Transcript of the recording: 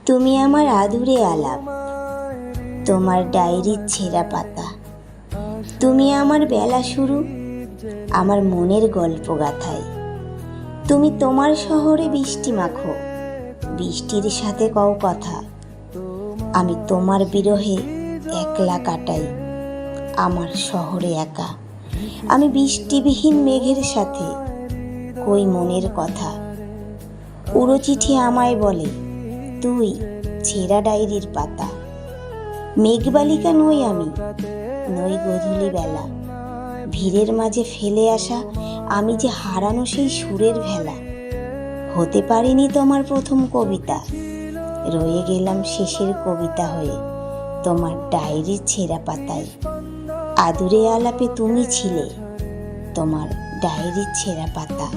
তুমি আমার আদুরে আলাপ, তোমার ডায়েরির ছেঁড়া পাতা। তুমি আমার বেলা শুরু, আমার মনের গল্প গাথায়। তুমি তোমার শহরে বৃষ্টি মাখো, বৃষ্টির সাথে কও কথা। আমি তোমার বিরহে একলা কাটাই আমার শহরে একা। আমি বৃষ্টিবিহীন মেঘের সাথে কই মনের কথা। উড়ো চিঠি আমায় বলে তুই ছেঁড়া ডায়েরির পাতা। মেঘবালিকা নই আমি, নই গধূলি বেলা। ভিড়ের মাঝে ফেলে আসা আমি যে হারানো সেই সুরের ভেলা। হতে পারিনি তোমার প্রথম কবিতা, রয়ে গেলাম শেষের কবিতা হয়ে তোমার ডায়েরির ছেঁড়া পাতায়। আদুরে আলাপে তুমি ছিলে, তোমার ডায়েরির ছেঁড়া পাতা।